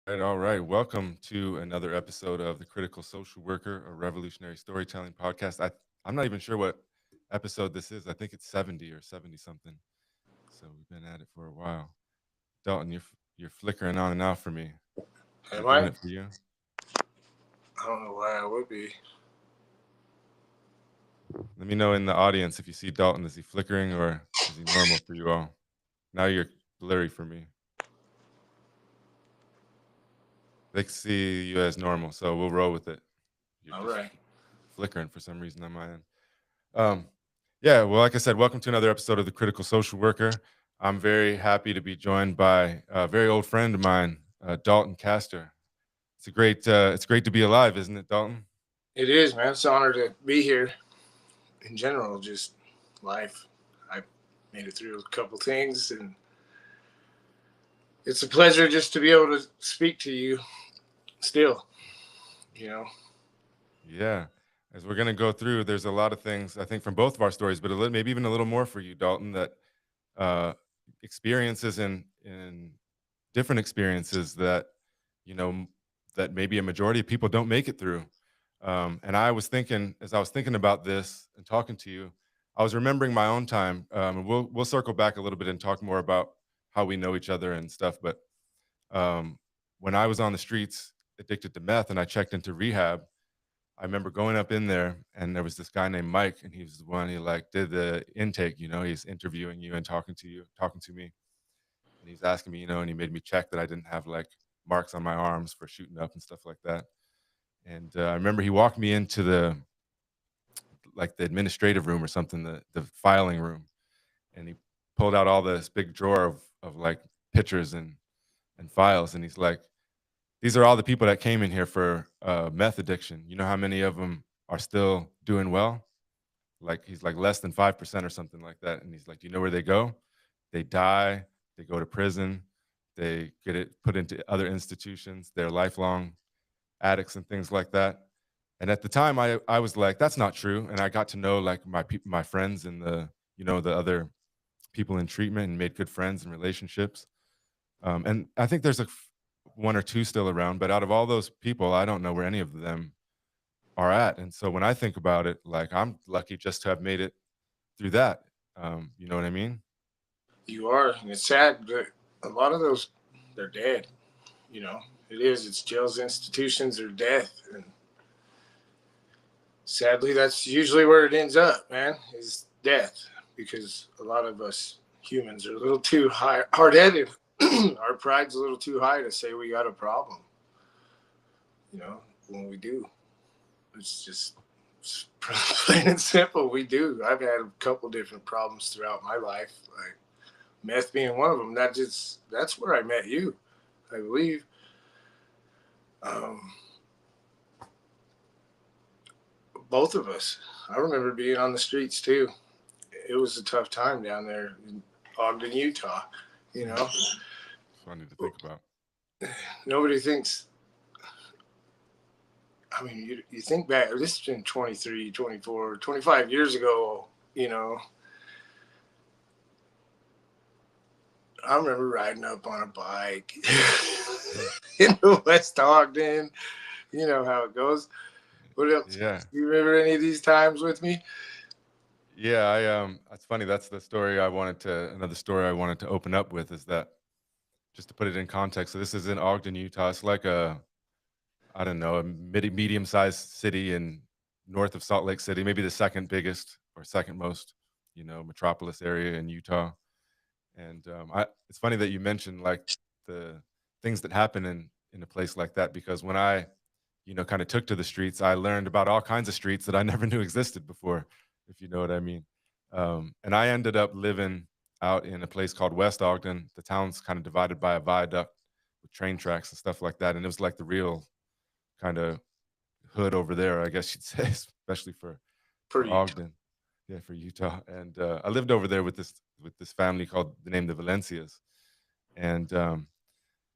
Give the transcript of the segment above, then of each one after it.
All right. Welcome to another episode of The Critical Social Worker, a revolutionary storytelling podcast. I'm not even sure what episode this is. I think it's 70 or 70 something. So we've been at it for a while. Dalton, you're flickering on and off for me. Is it Am doing I? it for you? I don't know why I would be. Let me know in the audience if you see Dalton. Is he flickering or is he normal for you all? Now you're blurry for me. They can see you as normal, so we'll roll with it. You're All just right. flickering for some reason on my end. Um, yeah, well, like I said, welcome to another episode of The Critical Social Worker. I'm very happy to be joined by a very old friend of mine, Dalton Castor. It's great to be alive, isn't it, Dalton? It is, man. It's an honor to be here. In general, just life. I made it through a couple things, and it's a pleasure just to be able to speak to you still. You know, Yeah. As we're going to go through, there's a lot of things, I think, from both of our stories, but maybe even a little more for you, Dalton, that uh, experiences in different experiences that, you know, that maybe a majority of people don't make it through. And I was thinking, as I was thinking about this and talking to you, I was remembering my own time. And we'll circle back a little bit and talk more about how we know each other and stuff. But um, when I was on the streets, addicted to meth, and I checked into rehab, I remember going up in there, and there was this guy named Mike, and he was the one. He like did the intake. He's interviewing you and talking to me, and he's asking me, and he made me check that I didn't have like marks on my arms for shooting up and stuff like that. And I remember he walked me into the administrative room or something, the filing room, and he pulled out all this big drawer of like pictures and files, and he's like, "These are all the people that came in here for meth addiction. You know how many of them are still doing well? Like he's like less than 5% or something like that." And he's like, "Do you know where they go? They die. They go to prison. They get it put into other institutions. They're lifelong addicts and things like that." And at the time, I was like, "That's not true." And I got to know like my friends and the other people in treatment and made good friends and relationships. And I think there's one or two still around, but out of all those people, I don't know where any of them are at. And so when I think about it, like I'm lucky just to have made it through that. You know what I mean? you are, and it's sad, but a lot of those, they're dead. You know, it is. It's jails, institutions, or death, and sadly, that's usually where it ends up. Man, is death, because a lot of us humans are a little too hard-headed. Our pride's a little too high to say we got a problem. You know, when we do, it's just plain and simple. We do. I've had a couple different problems throughout my life, like meth being one of them. That's where I met you, I believe. Um, both of us. I remember being on the streets too. It was a tough time down there in Ogden, Utah. You know, It's funny to think about. nobody thinks. I mean, you think back, this has been 23, 24, 25 years ago. You know, I remember riding up on a bike in West Ogden. You know how it goes. What else? Yeah. You remember any of these times with me? Yeah, that's funny. That's the story another story I wanted to open up with is that just to put it in context. So this is in Ogden, Utah. It's like I don't know, a medium-sized city in north of Salt Lake City, maybe the second biggest or second most, metropolis area in Utah. And it's funny that you mentioned like the things that happen in a place like that because when I, kind of took to the streets, I learned about all kinds of streets that I never knew existed before, if you know what I mean. And I ended up living out in a place called West Ogden. The town's kind of divided by a viaduct with train tracks and stuff like that, and it was like the real kind of hood over there, I guess you'd say, especially For for Utah. Ogden, yeah, for Utah. And I lived over there with this family called the name the Valencias, and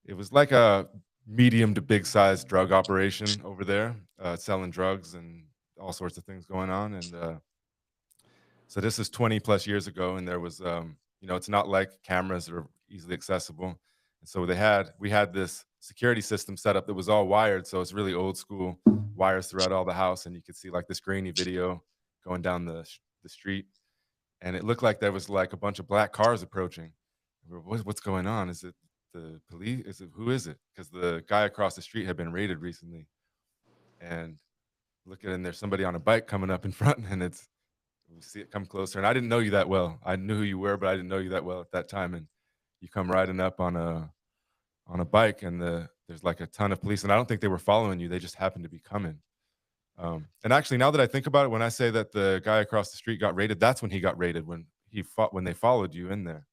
it was like a medium to big size drug operation over there, selling drugs and all sorts of things going on. And so this is 20 plus years ago, and there was, it's not like cameras are easily accessible, and so we had this security system set up that was all wired. So it's really old school wires throughout all the house. And you could see like this grainy video going down the street. And it looked like there was like a bunch of black cars approaching. What's going on? Is it the police? Is it, who is it? Because the guy across the street had been raided recently. And look at it, and there's somebody on a bike coming up in front, and we see it come closer. And I didn't know you that well. I knew who you were, but I didn't know you that well at that time. And you come riding up on a bike, and there's like a ton of police. And I don't think they were following you. They just happened to be coming. And actually, now that I think about it, when I say that the guy across the street got raided, that's when he got raided, when they followed you in there.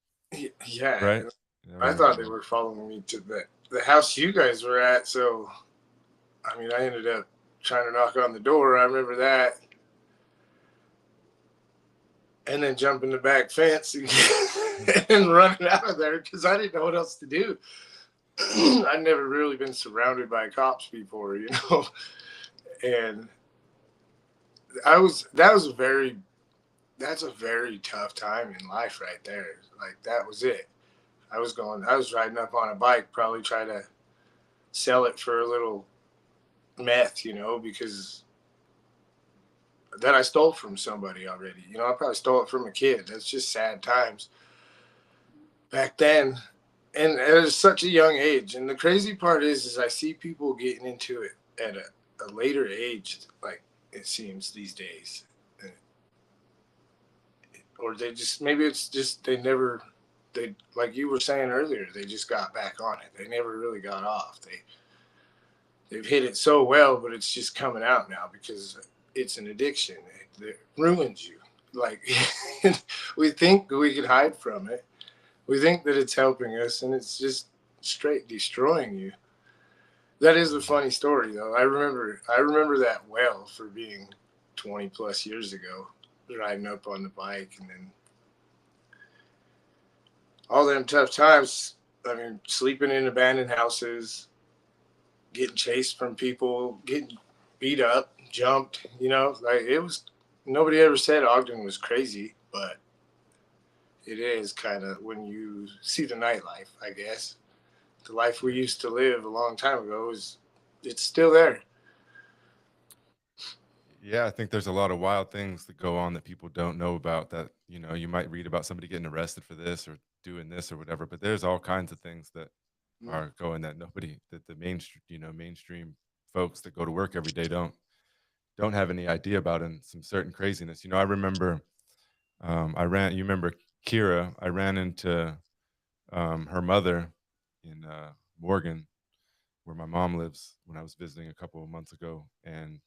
Yeah. Right? I thought they were following me to the house you guys were at. So, I mean, I ended up trying to knock on the door. I remember that. And then jumping the back fence and running out of there because I didn't know what else to do. I'd never really been surrounded by cops before, you know. And that's a very tough time in life right there. Like, that was it. I was riding up on a bike, probably try to sell it for a little meth, you know, because that I stole from somebody already. You know, I probably stole it from a kid. That's just sad times back then. And it was such a young age. And the crazy part is I see people getting into it at a later age, like it seems these days. Or they just, maybe it's just they like you were saying earlier, they just got back on it. They never really got off. They've hit it so well, but it's just coming out now because it's an addiction. It ruins you. Like, we think we can hide from it. We think that it's helping us, and it's just straight destroying you. That is a funny story, though. I remember that well for being 20 plus years ago, riding up on the bike, and then all them tough times. I mean, sleeping in abandoned houses, getting chased from people, getting beat up, jumped, you know, like it was, nobody ever said Ogden was crazy, but it is kind of when you see the nightlife, I guess. The life we used to live a long time ago it's still there. Yeah, I think there's a lot of wild things that go on that people don't know about that, you know, you might read about somebody getting arrested for this or doing this or whatever, but there's all kinds of things that are going that the mainstream folks that go to work every day don't have any idea about, and some certain craziness. You know, I remember you remember Kira, I ran into her mother in Morgan, where my mom lives, when I was visiting a couple of months ago. And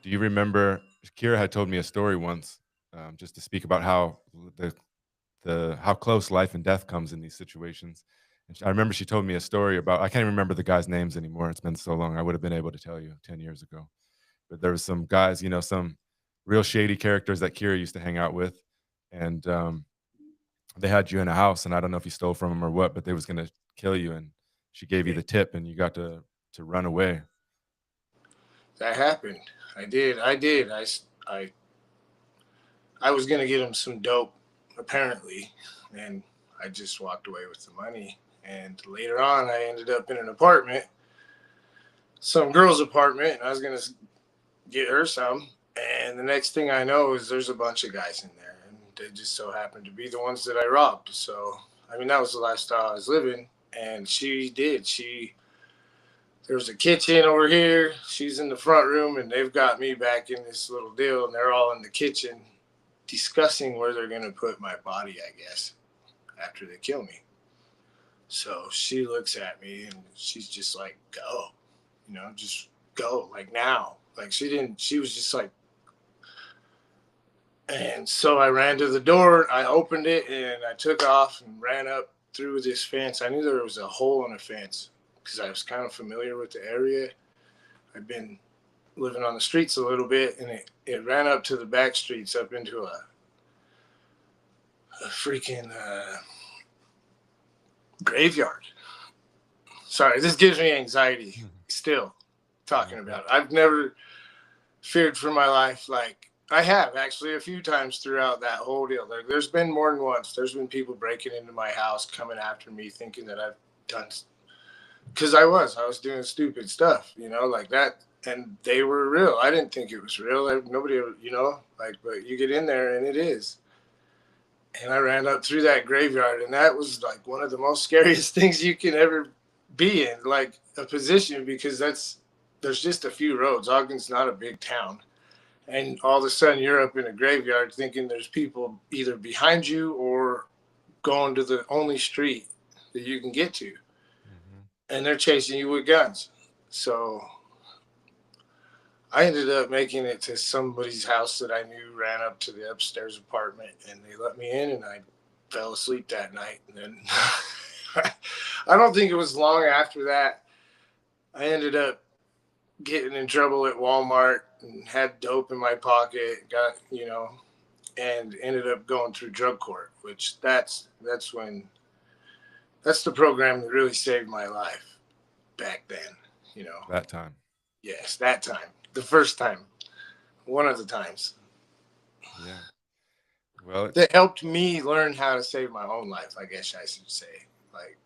do you remember, Kira had told me a story once, just to speak about how how close life and death comes in these situations. And I remember she told me a story about, I can't even remember the guys' names anymore. It's been so long. I would have been able to tell you 10 years ago. But there was some guys, you know, some real shady characters that Kira used to hang out with. And they had you in a house, and I don't know if you stole from them or what, but they was going to kill you. And she gave you the tip, and you got to run away. That happened. I did. I was going to get him some dope, apparently, and I just walked away with the money. And later on, I ended up in an apartment, some girl's apartment, and I was going to get her some. And the next thing I know is there's a bunch of guys in there, and they just so happened to be the ones that I robbed. So, I mean, that was the lifestyle I was living. And there was a kitchen over here. She's in the front room, and they've got me back in this little deal, and they're all in the kitchen discussing where they're going to put my body, I guess, after they kill me. So she looks at me, and she's just like, go, you know, just go, like now. Like she was just like, and so I ran to the door, I opened it, and I took off and ran up through this fence. I knew there was a hole in a fence because I was kind of familiar with the area. I'd been living on the streets a little bit, and it ran up to the back streets, up into a freaking graveyard. Sorry, this gives me anxiety still talking about it. I've never feared for my life. Like, I have actually a few times throughout that whole deal. There's been more than once. There's been people breaking into my house, coming after me, thinking that I've done, because I was doing stupid stuff, you know, like that. And they were real. I didn't think it was real. Nobody, you know, like, but you get in there and it is. And I ran up through that graveyard, and that was like one of the most scariest things you can ever be in, like a position, because there's just a few roads. Ogden's not a big town. And all of a sudden you're up in a graveyard thinking there's people either behind you or going to the only street that you can get to. Mm-hmm. And they're chasing you with guns. So I ended up making it to somebody's house that I knew, ran up to the upstairs apartment, and they let me in, and I fell asleep that night. And then I don't think it was long after that I ended up getting in trouble at Walmart and had dope in my pocket, got, you know, and ended up going through drug court, which that's the program that really saved my life back then, you know. That time. Yes, that time. The first time. One of the times. Yeah. Well, That helped me learn how to save my own life, I guess I should say. Like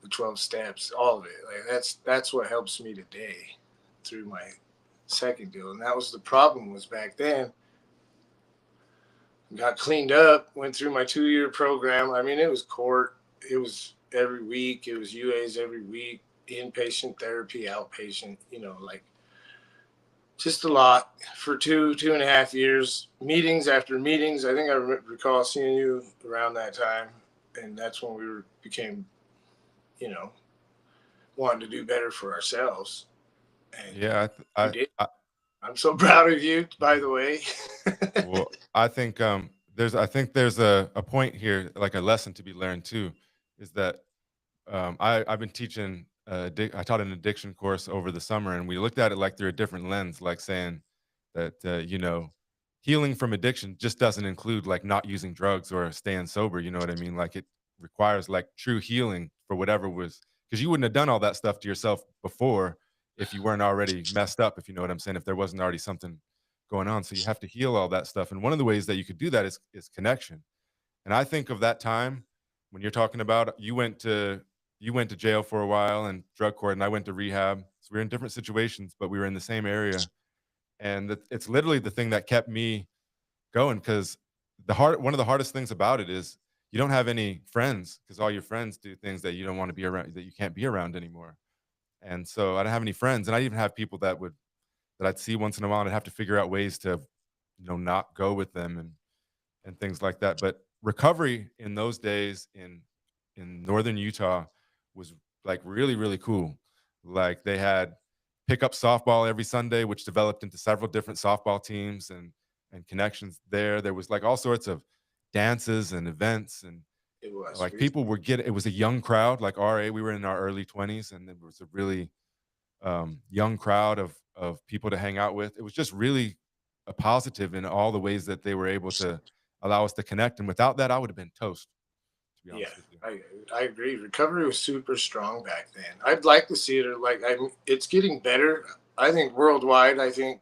the 12 steps, all of it. Like that's what helps me today through my second deal. And that was the problem, was back then. Got cleaned up, went through my 2-year program. I mean, it was court. It was every week. It was UAs every week, inpatient therapy, outpatient, you know, like just a lot for 2.5 years, meetings after meetings. I think I recall seeing you around that time. And that's when we became, you know, wanting to do better for ourselves. And yeah, we did. I'm so proud of you, by the way. well, I think there's a point here, like a lesson to be learned too, is that I've been teaching I taught an addiction course over the summer, and we looked at it like through a different lens, like saying that you know, healing from addiction just doesn't include like not using drugs or staying sober. You know what I mean? Like it requires like true healing for whatever was, because you wouldn't have done all that stuff to yourself before if you weren't already messed up. If you know what I'm saying, if there wasn't already something going on, so you have to heal all that stuff. And one of the ways that you could do that is connection. And I think of that time when you're talking about you went to jail for a while and drug court, and I went to rehab. So we were in different situations, but we were in the same area. And it's literally the thing that kept me going, because one of the hardest things about it is you don't have any friends, because all your friends do things that you don't want to be around, that you can't be around anymore. And so I don't have any friends, and I even have people that I'd see once in a while, and I'd have to figure out ways to, you know, not go with them and things like that. But recovery in those days in northern Utah was like really, really cool. Like they had pickup softball every Sunday, which developed into several different softball teams and connections there. There was like all sorts of dances and events, and It was. like people were getting, it was a young crowd, like RA, we were in our early 20s, and there was a really young crowd of people to hang out with. It was just really a positive in all the ways that they were able to allow us to connect. And without that, I would have been toast, to be Yeah, honest with you. I agree. Recovery was super strong back then. I'd like to see it like it's getting better. I think worldwide, I think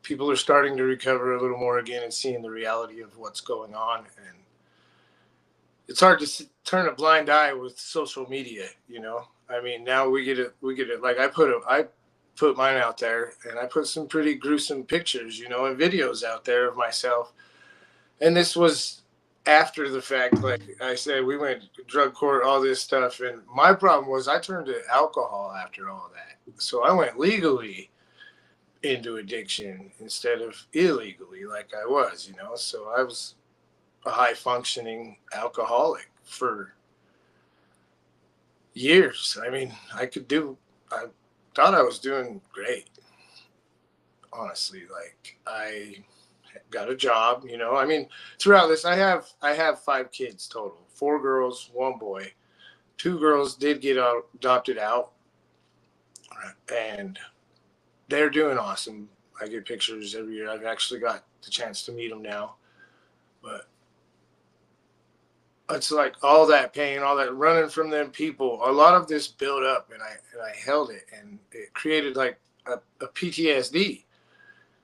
people are starting to recover a little more again and seeing the reality of what's going on. And it's hard to turn a blind eye with social media. You know, I mean, now we get it. We get it. Like I put mine out there, and I put some pretty gruesome pictures, you know, and videos out there of myself. And this was after the fact. Like I said, we went to drug court, all this stuff. And my problem was I turned to alcohol after all that. So I went legally into addiction instead of illegally like I was, you know. So I was a high functioning alcoholic for years. I mean, I thought I was doing great, honestly. Like I got a job, you know. I mean, throughout this, I have 5 kids total, 4 girls, 1 boy. 2 girls did get adopted out, and they're doing awesome. I get pictures every year. I've actually got the chance to meet them now, but it's like all that pain, all that running from them people. A lot of this built up, and I held it, and it created like a PTSD.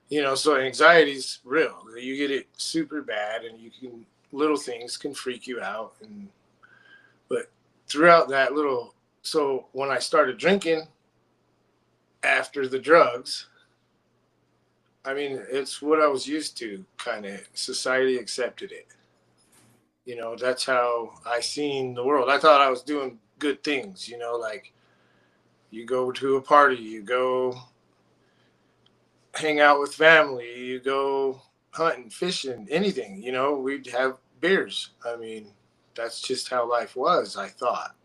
You know, so anxiety's real. You get it super bad, and little things can freak you out. But throughout that little, so when I started drinking after the drugs, I mean, it's what I was used to, kind of. Society accepted it. You know, that's how I seen the world. I thought I was doing good things, you know, like you go to a party, you go hang out with family, you go hunting, fishing, anything, you know, we'd have beers. I mean, that's just how life was, I thought.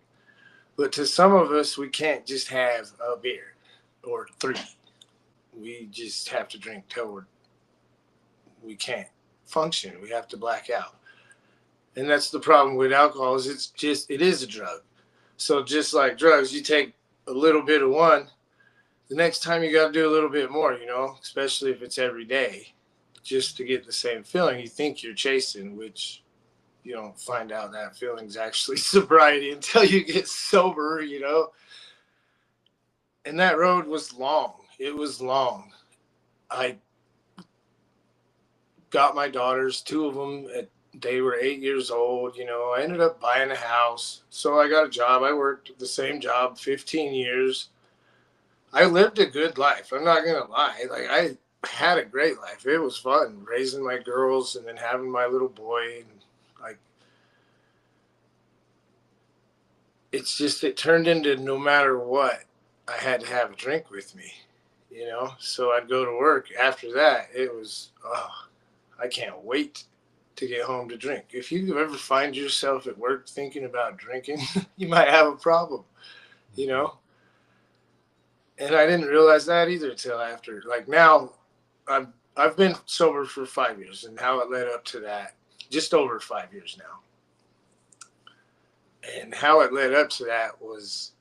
But to some of us, we can't just have a beer or three. We just have to drink till we can't function. We have to black out. And that's the problem with alcohol is it is a drug. So just like drugs, you take a little bit of one, the next time you got to do a little bit more, you know, especially if it's every day, just to get the same feeling you think you're chasing, which you don't find out that feeling's actually sobriety until you get sober, you know. And that road was long. It was long. I got my daughters, two of them they were 8 years old. You know, I ended up buying a house. So I got a job. I worked the same job 15 years. I lived a good life. I'm not going to lie. Like, I had a great life. It was fun raising my girls and then having my little boy. And like, it's just, it turned into no matter what, I had to have a drink with me, you know? So I'd go to work. After that, it was, oh, I can't wait to get home to drink. If you ever find yourself at work thinking about drinking, you might have a problem, you know? And I didn't realize that either till after. Like now, I've been sober for 5 years, and how it led up to that, just over 5 years now. And how it led up to that was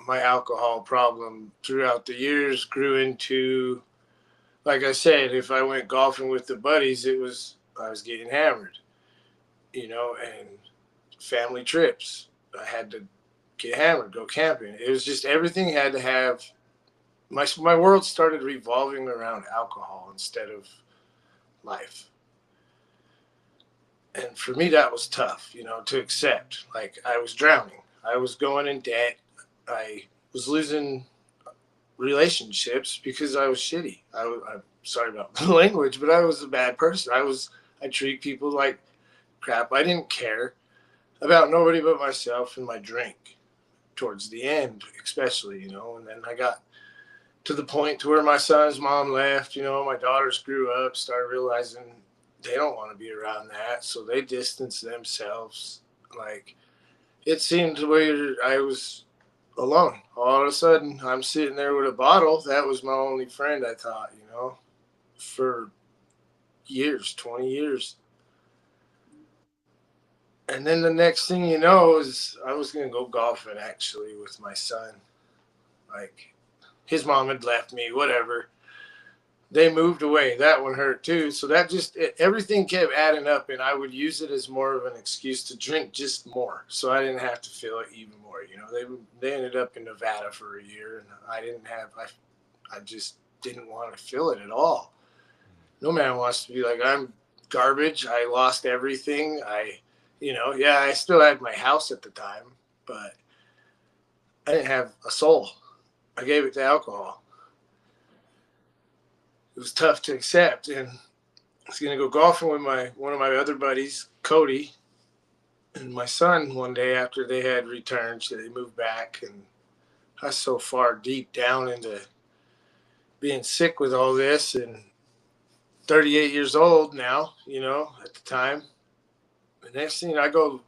my alcohol problem throughout the years grew into, like I said, if I went golfing with the buddies, I was getting hammered, you know, and family trips. I had to get hammered, go camping. It was just everything had to have, my world started revolving around alcohol instead of life. And for me, that was tough, you know, to accept. Like, I was drowning. I was going in debt. I was losing relationships because I was shitty. I'm sorry about the language, but I was a bad person. I treat people like crap. I didn't care about nobody but myself and my drink towards the end, especially, you know. And then I got to the point to where my son's mom left, you know, my daughters grew up, started realizing they don't want to be around that. So they distanced themselves. Like, it seemed where I was alone. All of a sudden, I'm sitting there with a bottle. That was my only friend, I thought, you know, for years, 20 years. And then the next thing you know is I was going to go golfing actually with my son. Like, his mom had left me, whatever. They moved away. That one hurt too. So that just, everything kept adding up, and I would use it as more of an excuse to drink just more. So I didn't have to feel it even more. You know, they ended up in Nevada for a year, and I just didn't want to feel it at all. No man wants to be like, I'm garbage. I lost everything. I still had my house at the time, but I didn't have a soul. I gave it to alcohol. It was tough to accept, and I was gonna go golfing with one of my other buddies, Cody, and my son one day after they had returned. So they moved back, and I was so far deep down into being sick with all this, and 38 years old now, you know, at the time. The next thing I go,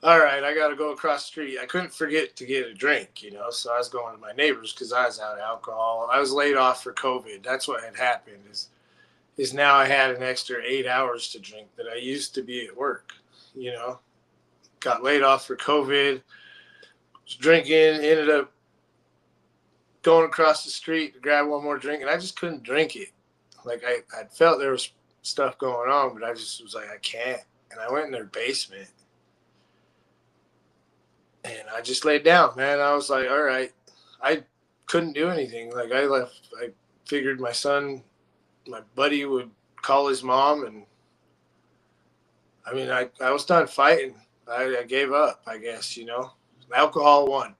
all right, I got to go across the street. I couldn't forget to get a drink, you know, so I was going to my neighbors because I was out of alcohol. I was laid off for COVID. That's what had happened is now I had an extra 8 hours to drink that I used to be at work, you know. Got laid off for COVID, was drinking, ended up going across the street to grab one more drink, and I just couldn't drink it. Like, I felt there was stuff going on, but I just was like, I can't. And I went in their basement, and I just laid down, man. I was like, all right. I couldn't do anything. Like, I left. I figured my buddy would call his mom, and I mean, I was done fighting. I gave up, I guess, you know. Alcohol won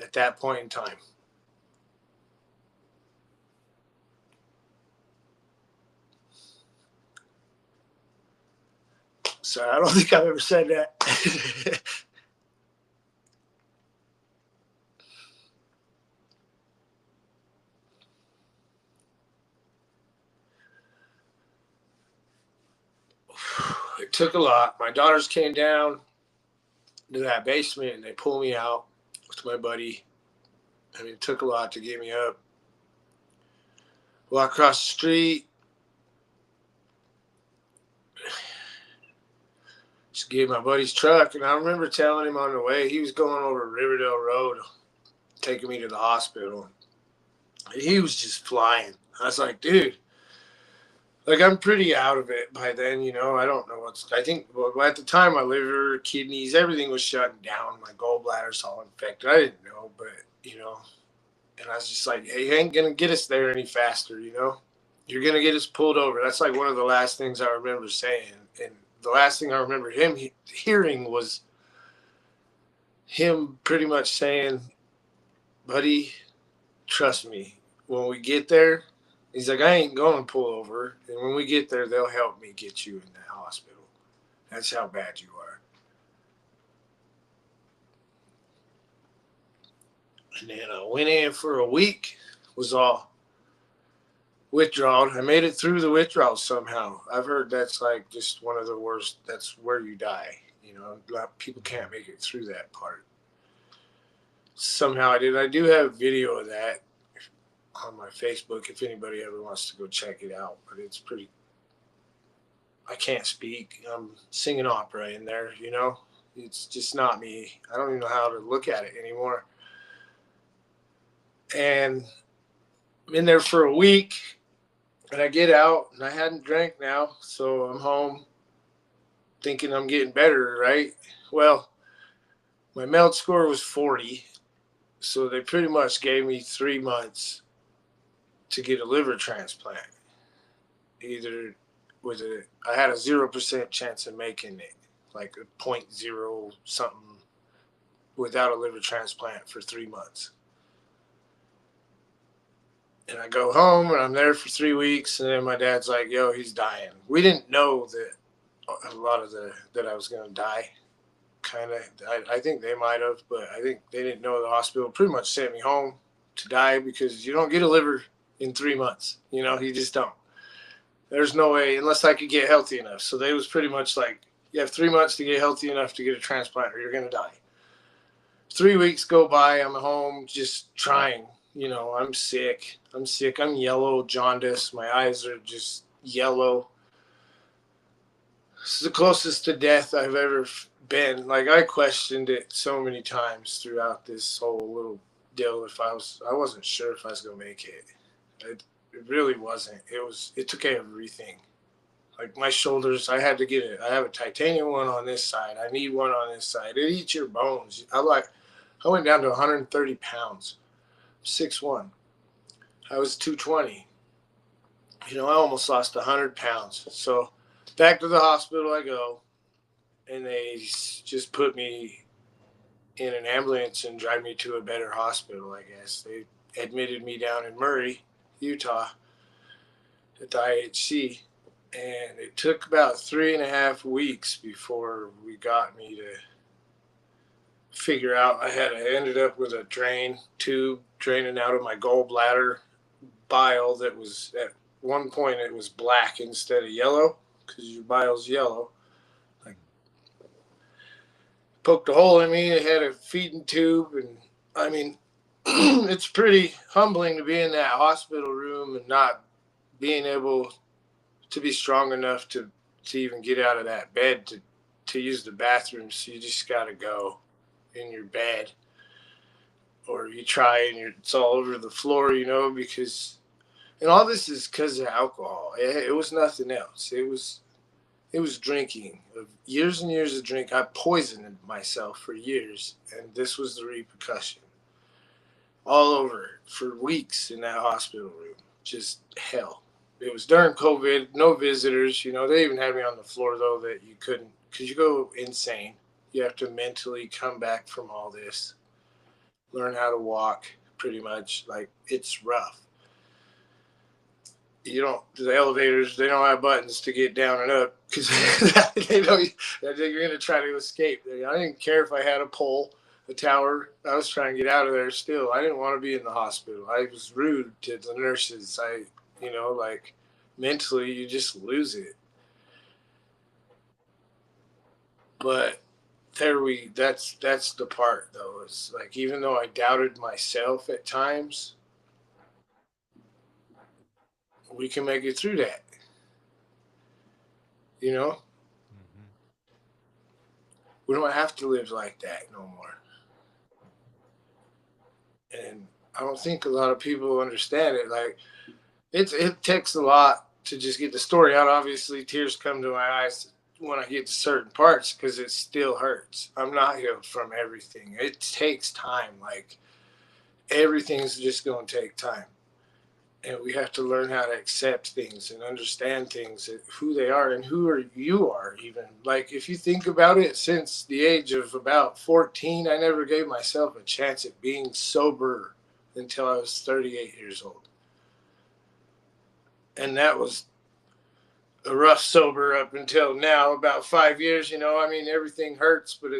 at that point in time. So I don't think I've ever said that. It took a lot. My daughters came down to that basement and they pulled me out with my buddy. I mean, it took a lot to get me up. Walk across the street. Just get my buddy's truck. And I remember telling him on the way, he was going over Riverdale Road, taking me to the hospital. He was just flying. I was like, dude, like, I'm pretty out of it by then, you know. I don't know I think, well, at the time, my liver, kidneys, everything was shutting down. My gallbladder's all infected. I didn't know, but, you know, and I was just like, hey, you ain't going to get us there any faster, you know. You're going to get us pulled over. That's like one of the last things I remember saying. And the last thing I remember him hearing was him pretty much saying, buddy, trust me, when we get there, he's like, I ain't going to pull over. And when we get there, they'll help me get you in that hospital. That's how bad you are. And then I went in for a week, was all withdrawal. I made it through the withdrawal somehow. I've heard that's like just one of the worst. That's where you die. You know, people can't make it through that part. Somehow I did. I do have video of that on my Facebook if anybody ever wants to go check it out. But it's pretty. I can't speak. I'm singing opera in there, you know. It's just not me. I don't even know how to look at it anymore. And I'm in there for a week. And I get out, and I hadn't drank now, so I'm home thinking I'm getting better, right? Well, my MELD score was 40, so they pretty much gave me 3 months to get a liver transplant. Either with I had a 0% chance of making it, like a 0.0 something, without a liver transplant for 3 months. And I go home and I'm there for 3 weeks, and then my dad's like, yo, he's dying. We didn't know that a lot of that I was going to die. Kind of, I think they might have, but I think they didn't know the hospital pretty much sent me home to die because you don't get a liver in 3 months. You know, you just don't. There's no way unless I could get healthy enough. So they was pretty much like, you have 3 months to get healthy enough to get a transplant or you're going to die. 3 weeks go by. I'm home just trying. You know, I'm sick. I'm yellow, jaundice. My eyes are just yellow. This is the closest to death I've ever been. Like, I questioned it so many times throughout this whole little deal. I wasn't sure if I was going to make it. It really wasn't. It took everything. Like my shoulders, I had to get it. I have a titanium one on this side. I need one on this side. It eats your bones. I went down to 130 pounds. 6'1". I was 220. You know, I almost lost 100 pounds. So back to the hospital I go, and they just put me in an ambulance and drive me to a better hospital, I guess. They admitted me down in Murray, Utah, at the IHC. And it took about 3.5 weeks before we got me to figure out. I ended up with a tube draining out of my gallbladder bile that was, at one point it was black instead of yellow because your bile's yellow. Like, poked a hole in me. It had a feeding tube, and I mean, it's pretty humbling to be in that hospital room and not being able to be strong enough to even get out of that bed to use the bathroom. So you just got to go in your bed, or you try and it's all over the floor, you know, and all this is because of alcohol. It was nothing else. It was drinking, years and years of drink. I poisoned myself for years, and this was the repercussion. All over for weeks in that hospital room, just hell. It was during COVID, no visitors. You know, they even had me on the floor though that you couldn't, because you go insane. You have to mentally come back from all this, learn how to walk, pretty much. Like, it's rough. You don't, the elevators, they don't have buttons to get down and up because they know you're going to try to escape. I didn't care if I had a pole, a tower. I was trying to get out of there still. I didn't want to be in the hospital. I was rude to the nurses. Like, mentally, you just lose it. But that's the part, though. It's like, even though I doubted myself at times, we can make it through that. You know, Mm-hmm. we don't have to live like that no more. And I don't think a lot of people understand it. Like, it takes a lot to just get the story out. Obviously, tears come to my eyes when I get to certain parts because it still hurts. I'm not healed from everything. It takes time. Like, everything's just going to take time. And we have to learn how to accept things and understand things, who they are and you are even. Like, if you think about it, since the age of about 14, I never gave myself a chance at being sober until I was 38 years old. And that was a rough sober up until now, about 5 years. I mean, everything hurts, but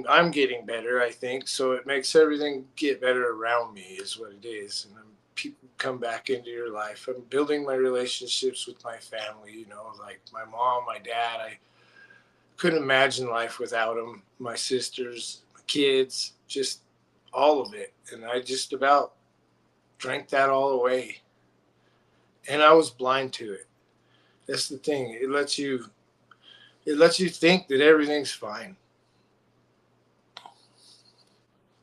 I'm getting better, I think. So it makes everything get better around me is what it is. And people come back into your life. I'm building my relationships with my family, like my mom, my dad. I couldn't imagine life without them. My sisters, my kids, just all of it. And I just about drank that all away. And I was blind to it. That's the thing. It lets you think that everything's fine.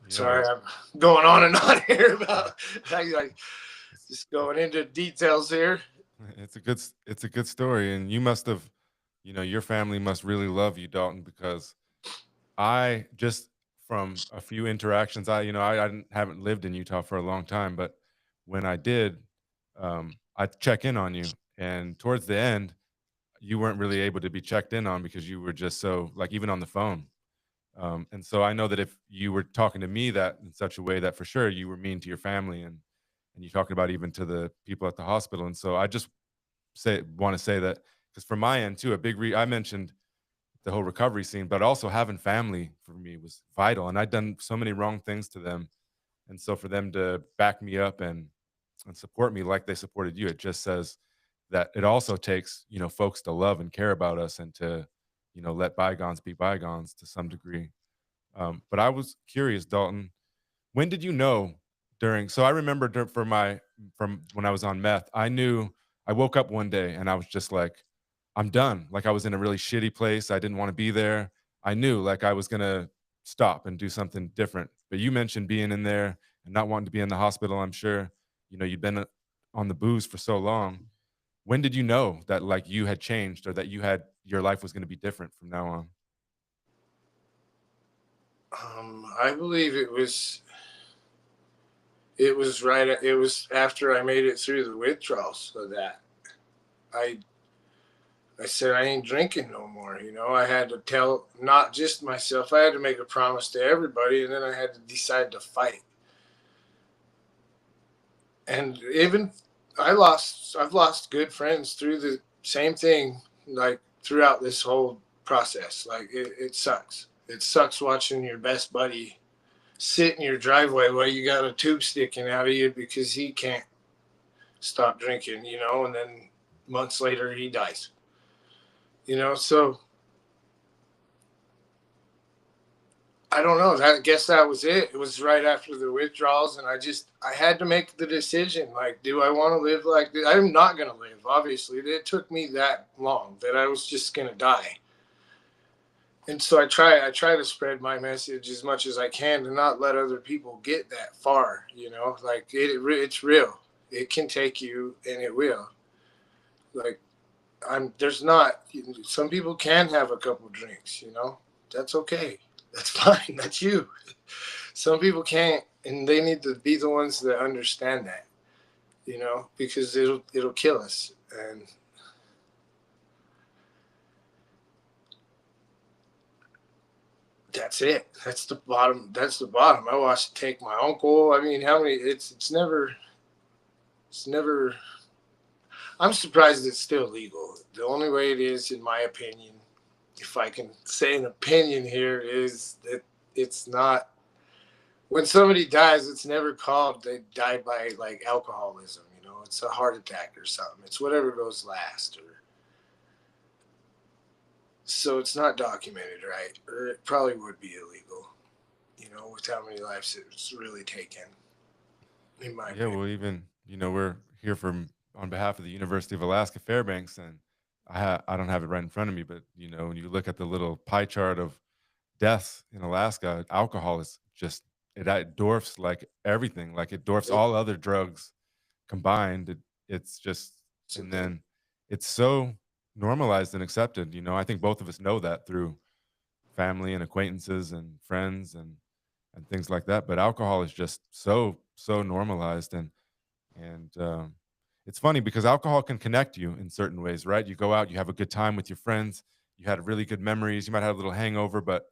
Yeah. Sorry, I'm going on and on here about like just going into details here. It's a good story, and you must have, your family must really love you, Dalton, because I just from a few interactions, I haven't lived in Utah for a long time, but when I did, I check in on you, and towards the end, you weren't really able to be checked in on because you were just so like even on the phone. And so I know that if you were talking to me that in such a way that for sure you were mean to your family and you talking about even to the people at the hospital. And so I just want to say that because from my end too, I mentioned the whole recovery scene, but also having family for me was vital. And I'd done so many wrong things to them. And so for them to back me up and support me like they supported you, it just says that it also takes, folks to love and care about us and to, let bygones be bygones to some degree. But I was curious, Dalton, when did you know so I remember from when I was on meth, I woke up one day and I was just like, I'm done. Like I was in a really shitty place. I didn't want to be there. I knew like I was going to stop and do something different. But you mentioned being in there and not wanting to be in the hospital. I'm sure, you'd been on the booze for so long. When did you know that like you had changed or that your life was going to be different from now on? I believe it was after I made it through the withdrawals of that. I I said I ain't drinking no more. I had to tell not just myself, I had to make a promise to everybody, and then I had to decide to fight. And even I've lost good friends through the same thing, like throughout this whole process. Like it sucks. It sucks watching your best buddy sit in your driveway while you got a tube sticking out of you because he can't stop drinking, and then months later he dies. So I don't know. I guess that was it. It was right after the withdrawals, and I had to make the decision. Like, do I want to live like this? I'm not going to live. Obviously, it took me that long that I was just going to die. And so I try to spread my message as much as I can to not let other people get that far. Like it's real. It can take you, and it will. Like there's not. Some people can have a couple drinks. That's okay. That's fine. That's you. Some people can't, and they need to be the ones that understand that, because it'll kill us. And That's it. That's the bottom. That's the bottom. I watched it take my uncle. I mean, how many? It's never. It's never. I'm surprised it's still legal. The only way it is, in my opinion, if I can say an opinion here, is that it's not. When somebody dies, it's never called they died by like alcoholism. You know, it's a heart attack or something. It's whatever goes last, or so it's not documented right, or it probably would be illegal. You know, with how many lives it's really taken. In my Yeah, opinion. well, even we're here from on behalf of the University of Alaska Fairbanks, and I don't have it right in front of me, but when you look at the little pie chart of deaths in Alaska, alcohol is just it dwarfs like everything, like it dwarfs all other drugs combined. It's just, and then it's so normalized and accepted. I think both of us know that through family and acquaintances and friends and things like that. But alcohol is just so normalized, and it's funny because alcohol can connect you in certain ways, right? You go out, you have a good time with your friends, you had really good memories, you might have a little hangover, but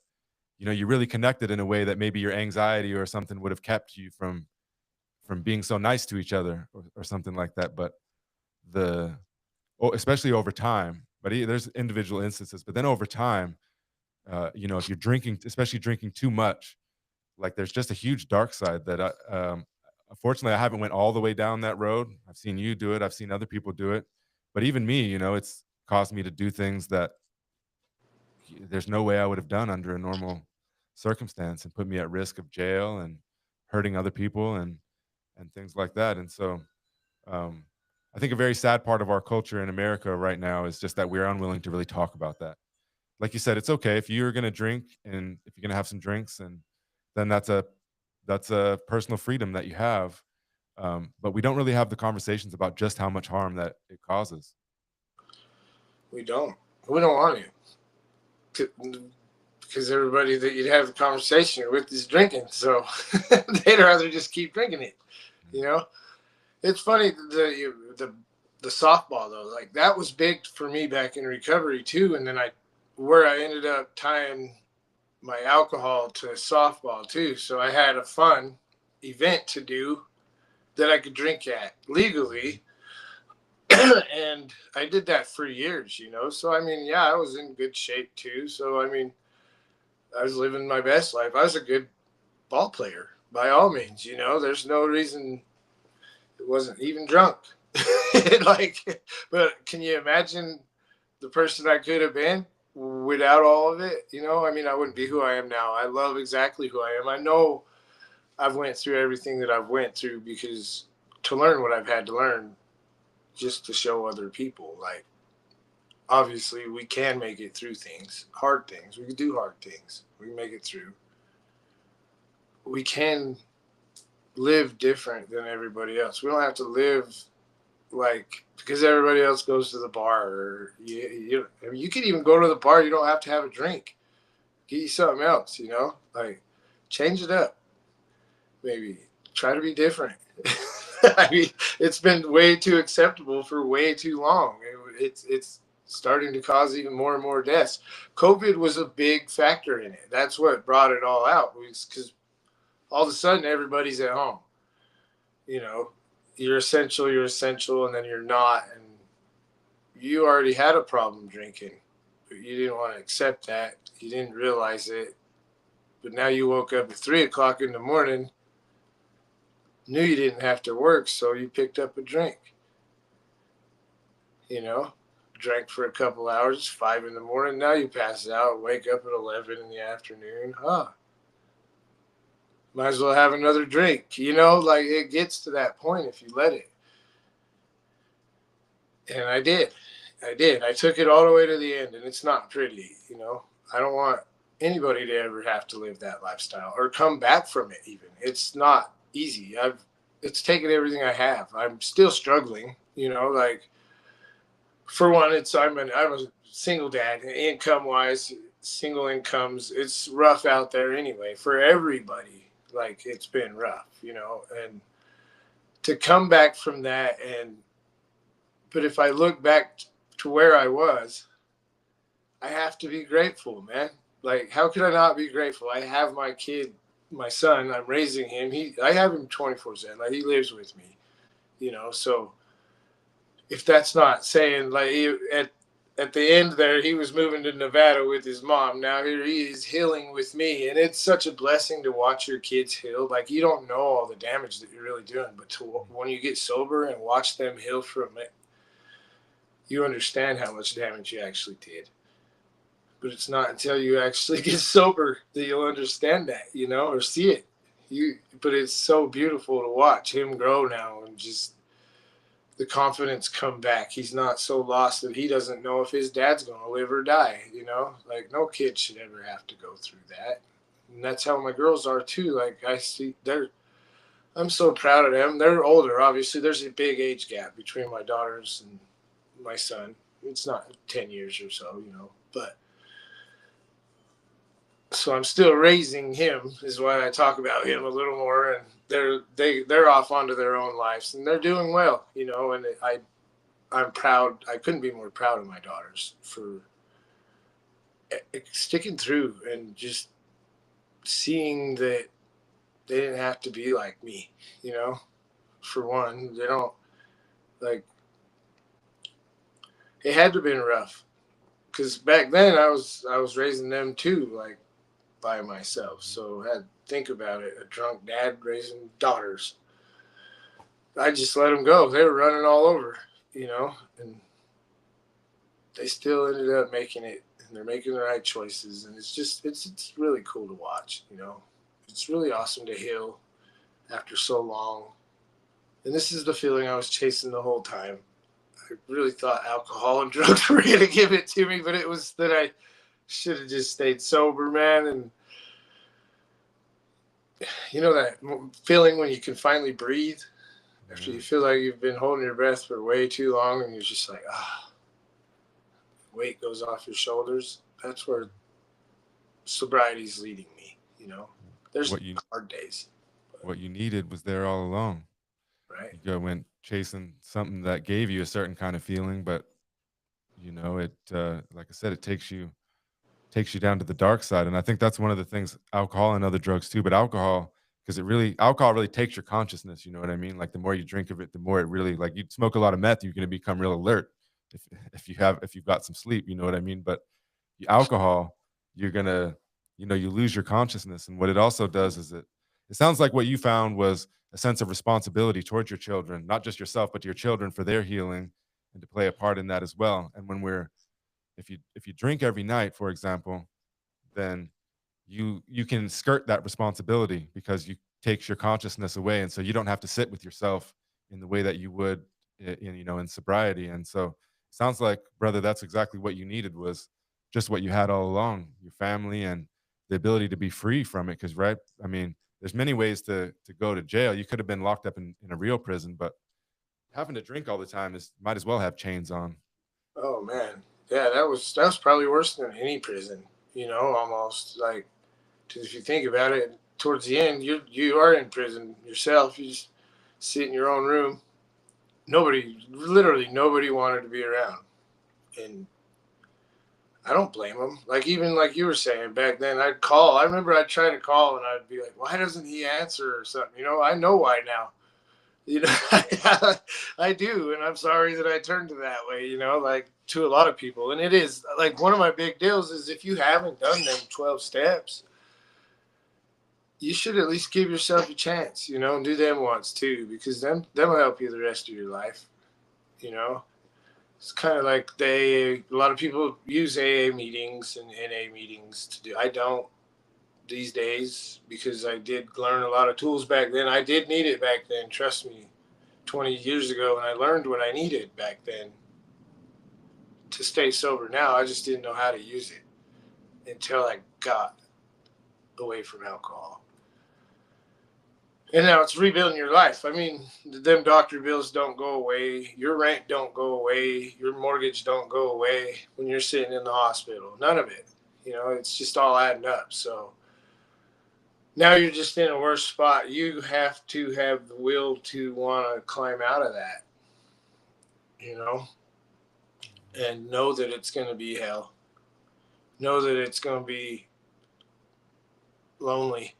you really connected in a way that maybe your anxiety or something would have kept you from being so nice to each other, or something like that. But especially over time, but there's individual instances, but then over time, if you're drinking, especially drinking too much, like there's just a huge dark side that unfortunately I haven't went all the way down that road. I've seen you do it. I've seen other people do it, but even me, it's caused me to do things that there's no way I would have done under a normal circumstance, and put me at risk of jail and hurting other people and things like that. And so, um, I think a very sad part of our culture in America right now is just that we're unwilling to really talk about that. Like you said, it's okay if you're going to drink and if you're going to have some drinks, and then that's a personal freedom that you have. But we don't really have the conversations about just how much harm that it causes. We don't. We don't want to. Because everybody that you'd have the conversation with is drinking. So they'd rather just keep drinking it. You know? It's funny, the softball, though. Like, that was big for me back in recovery, too. And then where I ended up tying my alcohol to softball, too. So I had a fun event to do that I could drink at legally. And I did that for years, So, I mean, yeah, I was in good shape, too. So, I mean, I was living my best life. I was a good ball player by all means, There's no reason it wasn't even drunk. Like, but can you imagine the person I could have been without all of it? I mean, I wouldn't be who I am now. I love exactly who I am. I know I've went through everything that I've went through because to learn what I've had to learn, just to show other people, like, obviously we can make it through hard things. We can do hard things. We can make it through. We can live different than everybody else. We don't have to live like because everybody else goes to the bar, or I mean, you can even go to the bar. You don't have to have a drink. Get you something else, like change it up. Maybe try to be different. I mean, it's been way too acceptable for way too long. It's starting to cause even more and more deaths. COVID was a big factor in it. That's what brought it all out, was because all of a sudden everybody's at home. You're essential, and then you're not. And you already had a problem drinking, but you didn't want to accept that. You didn't realize it. But now you woke up at 3 o'clock in the morning, knew you didn't have to work, so you picked up a drink. Drank for a couple hours, 5 in the morning. Now you pass out, wake up at 11 in the afternoon. Might as well have another drink. Like it gets to that point if you let it. And I did. I took it all the way to the end, and it's not pretty. I don't want anybody to ever have to live that lifestyle or come back from it even. It's not easy. It's taken everything I have. I'm still struggling, like for one, I'm a single dad, income wise, single incomes. It's rough out there anyway for everybody. Like it's been rough, and to come back from that. But if I look back to where I was, I have to be grateful, man, Like, how could I not be grateful? I have my kid, my son. I'm raising him. I have him 24/7. Like, he lives with me. So if that's not saying, like, at the end there, he was moving to Nevada with his mom. Now here he is healing with me, and it's such a blessing to watch your kids heal. Like, you don't know all the damage that you're really doing, but when you get sober and watch them heal from it, you understand how much damage you actually did. But it's not until you actually get sober that you'll understand that, or see it. But it's so beautiful to watch him grow now, and just the confidence come back. He's not so lost that he doesn't know if his dad's going to live or die. Like, no kid should ever have to go through that. And that's how my girls are too. Like, I see I'm so proud of them. They're older, obviously. There's a big age gap between my daughters and my son. It's not 10 years or so, but so I'm still raising him, is why I talk about him a little more. And they're off onto their own lives, and they're doing well, and I'm proud. I couldn't be more proud of my daughters for sticking through and just seeing that they didn't have to be like me. For one, they don't, like, it had to have been rough, because back then I was raising them too, like, by myself. So I had to think about it. A drunk dad raising daughters. I just let them go. They were running all over, and they still ended up making it, and they're making the right choices. And it's really cool to watch. It's really awesome to heal after so long. And this is the feeling I was chasing the whole time. I really thought alcohol and drugs were going to give it to me, but it was that I should have just stayed sober, man. And that feeling when you can finally breathe after you feel like you've been holding your breath for way too long, and you're just like, weight goes off your shoulders. That's where sobriety's leading me. There's hard days. What you needed was there all along. Right. You went chasing something that gave you a certain kind of feeling, but it, like I said, it takes you down to the dark side. And I think that's one of the things, alcohol and other drugs too, but alcohol really takes your consciousness. You know what I mean? Like, the more you drink of it, the more it really, like, you smoke a lot of meth, you're going to become real alert if you've got some sleep. You know what I mean? But alcohol, you're gonna, you lose your consciousness. And what it also does is it sounds like what you found was a sense of responsibility towards your children, not just yourself, but your children, for their healing, and to play a part in that as well. And if you drink every night, for example, then you can skirt that responsibility, because you takes your consciousness away, and so you don't have to sit with yourself in the way that you would in sobriety. And so, sounds like, brother, that's exactly what you needed, was just what you had all along, your family and the ability to be free from it. Because, right, I mean, there's many ways to go to jail. You could have been locked up in a real prison, but having to drink all the time might as well have chains on. Oh man, yeah, that was probably worse than any prison. Almost like, because if you think about it, towards the end, you are in prison yourself. You just sit in your own room. Literally nobody wanted to be around, and I don't blame them. Like, even like you were saying back then, I'd call. I remember I'd try to call, and I'd be like, "Why doesn't he answer?" or something. I know why now. I do, and I'm sorry that I turned to that way. Like, to a lot of people, and it is like one of my big deals is, if you haven't done them 12 steps, you should at least give yourself a chance. And do them once too, because them will help you the rest of your life. It's kind of like a lot of people use AA meetings and NA meetings to do. I don't these days, because I did learn a lot of tools back then. I did need it back then. Trust me, 20 years ago, and I learned what I needed back then to stay sober. Now I just didn't know how to use it until I got away from alcohol. And now it's rebuilding your life. I mean, them doctor bills don't go away. Your rent don't go away. Your mortgage don't go away when you're sitting in the hospital. None of it. It's just all adding up. So now you're just in a worse spot. You have to have the will to want to climb out of that, and know that it's going to be hell. Know that it's going to be lonely.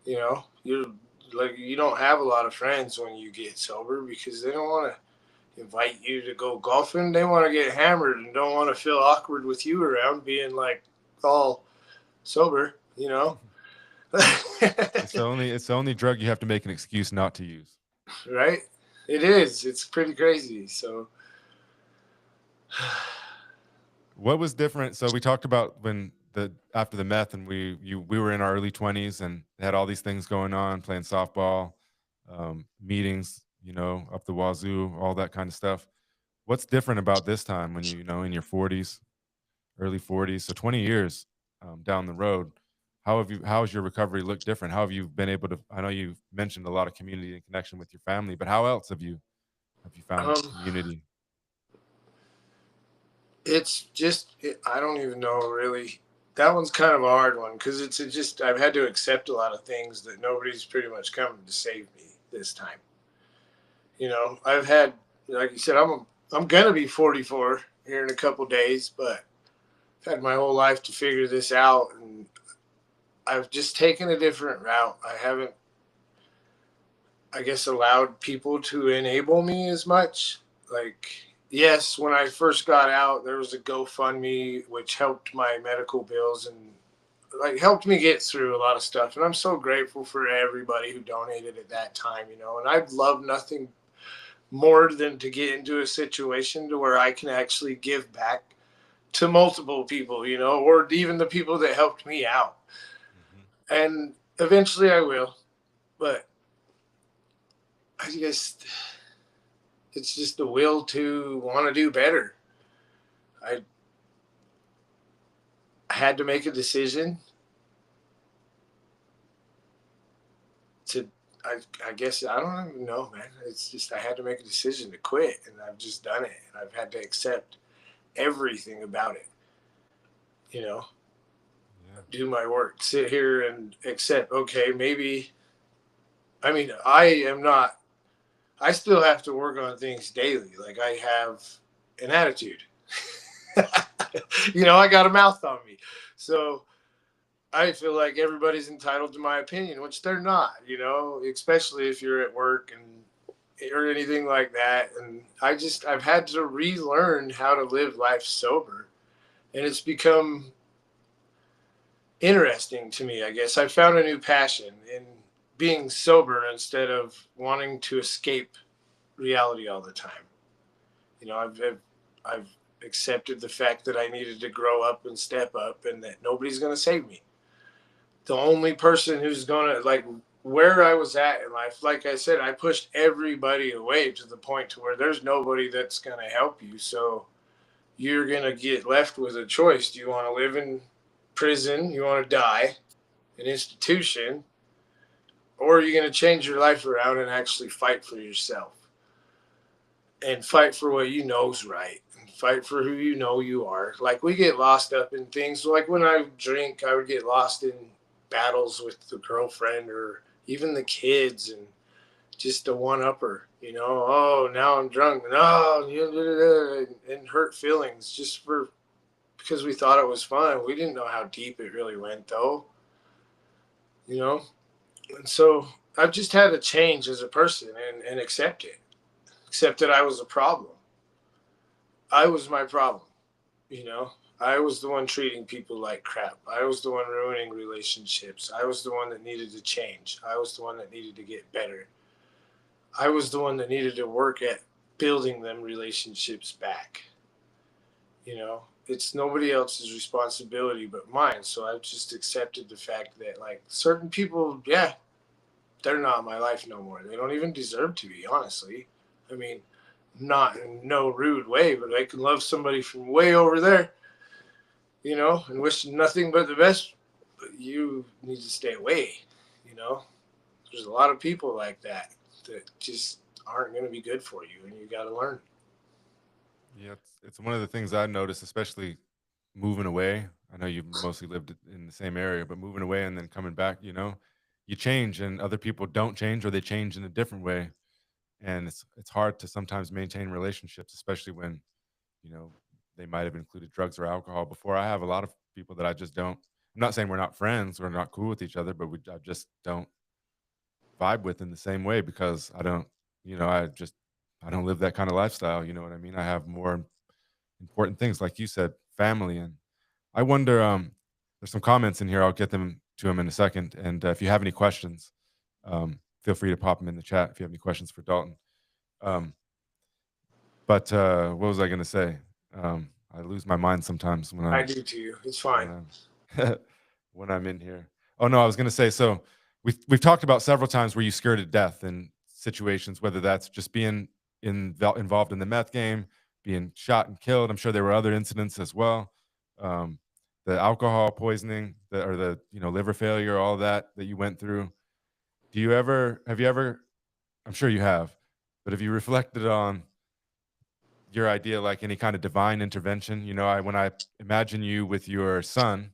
You know, you're like you don't have a lot of friends when you get sober because they don't want to invite you to go golfing. They want to get hammered and don't want to feel awkward with you around being like all sober, you know. It's the only drug you have to make an excuse not to use. Right? It is. It's pretty crazy. So What was different? So we talked about when the after the meth, and we were in our early 20s and had all these things going on, playing softball, meetings, up the wazoo, all that kind of stuff. What's different about this time when in your 40s, early 40s, so 20 years down the road? How has your recovery looked different? How have you been able to? I know you mentioned a lot of community and connection with your family, but how else have you found um, community? it's just I don't even know really. That one's kind of a hard one because it's just I've had to accept a lot of things that nobody's pretty much coming to save me this time. You know, I've had, like you said, I'm gonna be 44 here in a couple days, but I've had my whole life to figure this out, and I've just taken a different route. I haven't, I guess, allowed people to enable me as much. Like, yes, when I first got out, there was a GoFundMe which helped my medical bills and like helped me get through a lot of stuff. And I'm so grateful for everybody who donated at that time, you know. And I'd love nothing more than to get into a situation to where I can actually give back to multiple people, you know, or even the people that helped me out. Mhm. And eventually I will, but I guess it's just the will to want to do better. I had to make a decision to, I guess, I don't even know, man. It's just, I had to make a decision to quit and I've just done it. And I've had to accept everything about it, you know, Yeah. do my work, sit here and accept, okay, maybe, I mean, I am not, I still have to work on things daily. Like I have an attitude, you know, I got a mouth on me. So I feel like everybody's entitled to my opinion, which they're not, you know, especially if you're at work and or anything like that. And I've had to relearn how to live life sober. And it's become interesting to me, I guess. I found a new passion in being sober instead of wanting to escape reality all the time. You know, I've accepted the fact that I needed to grow up and step up and that nobody's going to save me. The only person who's gonna like where I was at in life, like I said, I pushed everybody away to the point to where there's nobody that's gonna help you. So you're gonna get left with a choice. Do you want to live in prison? You want to die an institution, or are you gonna change your life around and actually fight for yourself and fight for what you know's right? And fight for who you know you are. Like we get lost up in things. Like when I drink, I would get lost in battles with the girlfriend or even the kids and just a one upper, you know, oh, now I'm drunk. No, and hurt feelings just for because we thought it was fun. We didn't know how deep it really went, though, you know. And so I've just had to change as a person and accept it, accept that I was a problem. I was my problem, you know. I was the one treating people like crap. I was the one ruining relationships. I was the one that needed to change. I was the one that needed to get better. I was the one that needed to work at building them relationships back. You know, it's nobody else's responsibility but mine. So I've just accepted the fact that, like, certain people, yeah, they're not my life no more. They don't even deserve to be, honestly. I mean, not in no rude way, but I can love somebody from way over there, you know, and wish nothing but the best. But you need to stay away, you know. There's a lot of people like that just aren't going to be good for you, and you got to learn. Yeah, it's one of the things I noticed, especially moving away. I know you've mostly lived in the same area, but moving away and then coming back, you change and other people don't change or they change in a different way. And it's hard to sometimes maintain relationships, especially when, you know, they might have included drugs or alcohol before. I have a lot of people that I just don't. I'm not saying we're not friends, we're not cool with each other, but I just don't vibe with in the same way because I don't, I don't live that kind of lifestyle. You know what I mean? I have more important things, like you said, family. And I wonder, there's some comments in here. I'll get them to him in a second. And if you have any questions, feel free to pop them in the chat if you have any questions for Dalton. Um, but what was I going to say? I lose my mind sometimes when I I'm do too. It's fine. when I'm when I'm in here. Oh no, I was going to say. So we've talked about several times where you skirted death in situations, whether that's just being involved in the meth game, being shot and killed. I'm sure there were other incidents as well. Um, the alcohol poisoning, or the liver failure, all that you went through. Have you ever? I'm sure you have, but have you reflected on your idea, like any kind of divine intervention? When I imagine you with your son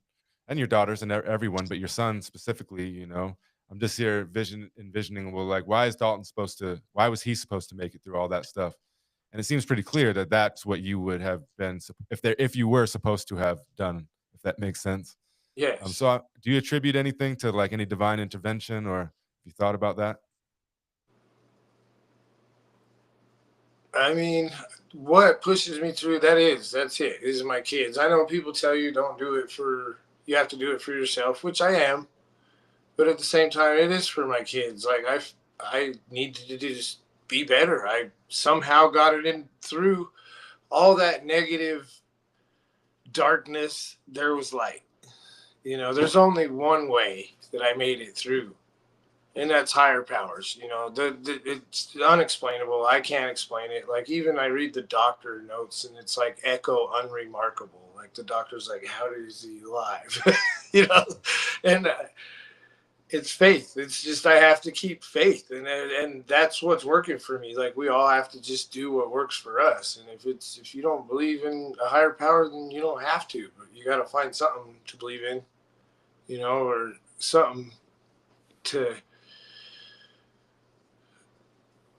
and your daughters and everyone, but your son specifically, I'm just here envisioning, well, like, why was he supposed to make it through all that stuff? And it seems pretty clear that that's what you would have been, if you were supposed to have done, if that makes sense. Yes. So do you attribute anything to like any divine intervention, or have you thought about that? I mean, what pushes me through that's it. These are my kids. I know people tell you don't do it you have to do it for yourself, which I am. But at the same time, it is for my kids. Like I need to just be better. I somehow got it in through all that negative darkness. There was light. There's only one way that I made it through, and that's higher powers. It's unexplainable. I can't explain it. Like, even I read the doctor notes and it's like echo unremarkable. Like, the doctor's like, how is he alive? And it's faith. It's just, I have to keep faith, and that's what's working for me. Like, we all have to just do what works for us. And if you don't believe in a higher power, then you don't have to, but you got to find something to believe in, or something to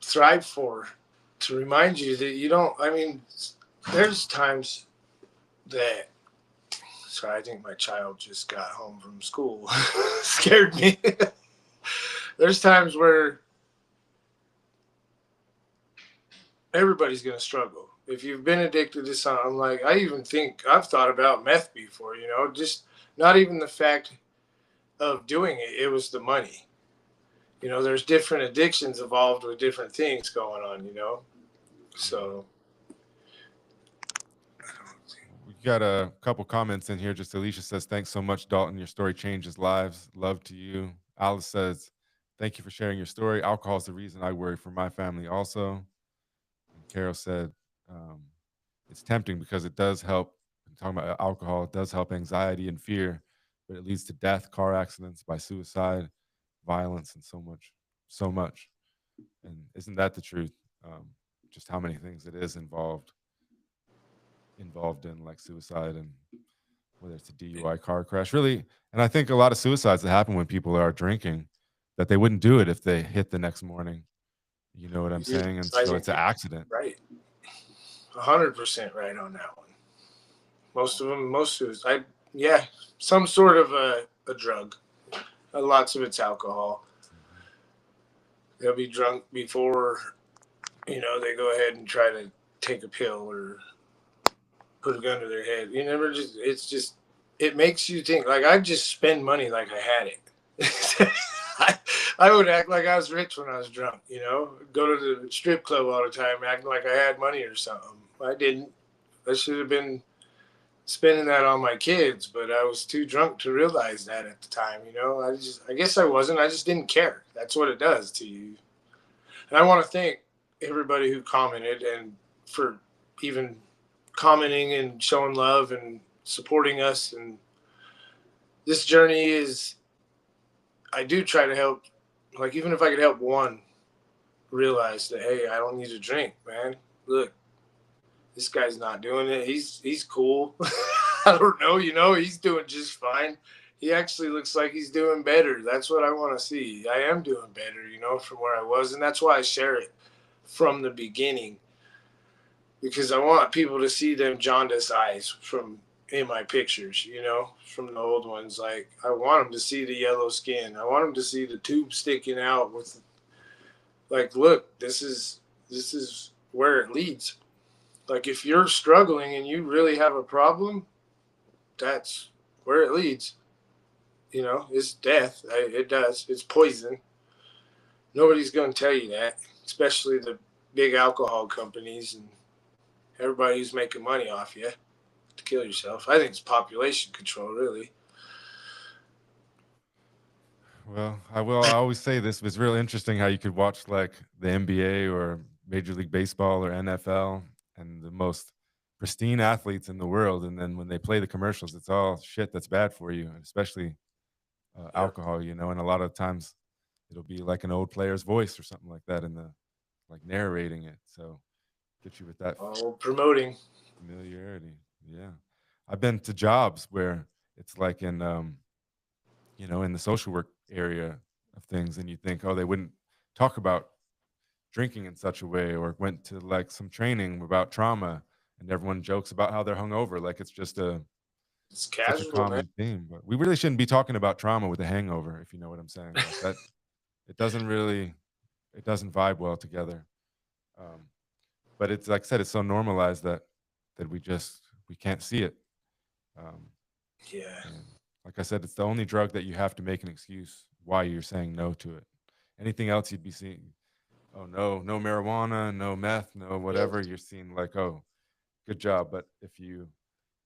thrive for, to remind you that you don't. I mean, there's times that, sorry, I think my child just got home from school. Scared me. There's times where everybody's going to struggle. If you've been addicted to something, like, I even think I've thought about meth before, just not even the fact of doing it. It was the money. There's different addictions involved with different things going on, so. We got a couple comments in here. Just Alicia says, thanks so much, Dalton. Your story changes lives. Love to you. Alice says, thank you for sharing your story. Alcohol is the reason I worry for my family also. And Carol said, it's tempting because it does help. I'm talking about alcohol, it does help anxiety and fear, but it leads to death, car accidents, by suicide, violence, and so much, so much. And isn't that the truth? Just how many things it is involved in, like suicide, and whether it's a DUI, car crash, really. And I think a lot of suicides that happen when people are drinking, that they wouldn't do it if they hit the next morning. You know what I'm saying? And so it's an accident. Right. 100% right on that one. Most of them, yeah, some sort of a drug. Lots of it's alcohol. They'll be drunk before, they go ahead and try to take a pill or put a gun to their head. It makes you think. Like, I just spend money like I had it. I would act like I was rich when I was drunk, go to the strip club all the time, acting like I had money or something. I didn't. I should have been spending that on my kids, but I was too drunk to realize that at the time. I guess I wasn't. I just didn't care. That's what it does to you. And I want to thank everybody who commented, and for even commenting and showing love and supporting us. And this journey is, I do try to help. Like, even if I could help one realize that, hey, I don't need to drink, man. Look, this guy's not doing it. He's cool. I don't know, he's doing just fine. He actually looks like he's doing better. That's what I want to see. I am doing better, from where I was. And that's why I share it from the beginning, because I want people to see them jaundiced eyes from in my pictures, you know, from the old ones. Like, I want them to see the yellow skin. I want them to see the tube sticking out with, like, look, this is where it leads. Like, if you're struggling and you really have a problem, that's where it leads. You know, it's death. It does. It's poison. Nobody's going to tell you that, especially the big alcohol companies and everybody who's making money off you to kill yourself. I think it's population control, really. Well, I always say this, it's real interesting how you could watch like the NBA or Major League Baseball or NFL and the most pristine athletes in the world, and then when they play the commercials, it's all shit that's bad for you, and especially Yep. alcohol, you know. And a lot of times it'll be like an old player's voice or something like that in the like narrating it, so get you with that All promoting. familiarity. Yeah, I've been to jobs where it's like in you know, in the social work area of things, and you think, oh, they wouldn't talk about drinking in such a way, or went to like some training about trauma, and everyone jokes about how they're hungover, like it's just It's such a casual, man. common theme. But we really shouldn't be talking about trauma with a hangover, if you know what I'm saying. Like that, it doesn't really, it doesn't vibe well together. Um, but it's like I said, it's so normalized that we can't see it. Um, Yeah. and like I said, it's the only drug that you have to make an excuse why you're saying no to it. Anything else you'd be seeing, oh no, no marijuana, no meth, no Yeah. whatever, you're seeing like, oh, good job. But if you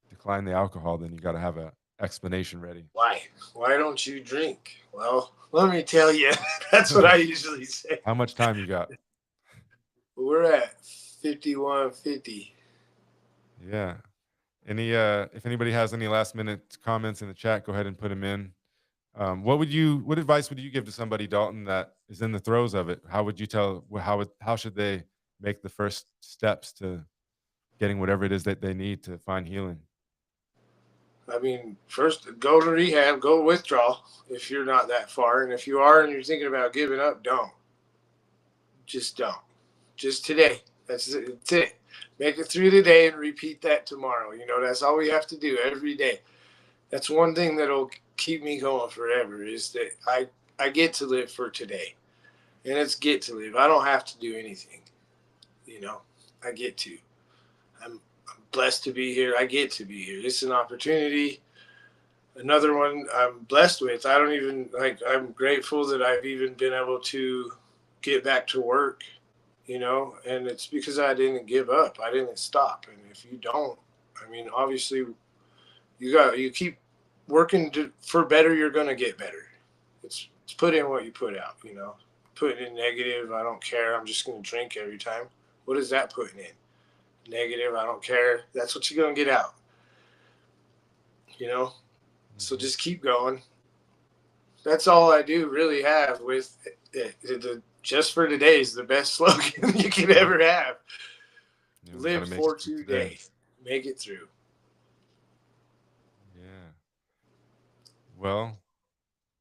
decline the alcohol, then you got to have a explanation ready. Why? Why don't you drink? Well, let me tell you. That's what I usually say. How much time you got? We're at 51:50. Yeah. Any if anybody has any last minute comments in the chat, go ahead and put them in. What advice would you give to somebody, Dalton, that is in the throes of it? How would you tell how should they make the first steps to getting whatever it is that they need to find healing? I mean, first go to rehab, go withdrawal if you're not that far. And if you are and you're thinking about giving up, don't. Just don't. Just today. That's it. That's it. Make it through the day and repeat that tomorrow. You know, that's all we have to do every day. That's one thing that'll keep me going forever is that I get to live for today. And it's get to live. I don't have to do anything. You know, I get to. I'm blessed to be here. I get to be here. It's an opportunity. Another one I'm blessed with. I don't even like, I'm grateful that I've even been able to get back to work, you know, and it's because I didn't give up. I didn't stop. And if you don't, I mean, obviously you keep working for better, you're going to get better. It's put in what you put out, you know. Putting in negative, I don't care. I'm just going to drink every time. What is that putting in? Negative, I don't care. That's what you're going to get out, you know. So Mhm. just keep going. That's all I do really have with it. Just for today is the best slogan you can ever have. You know, we got to Live make it for through today. today. Make it through. Yeah. Well,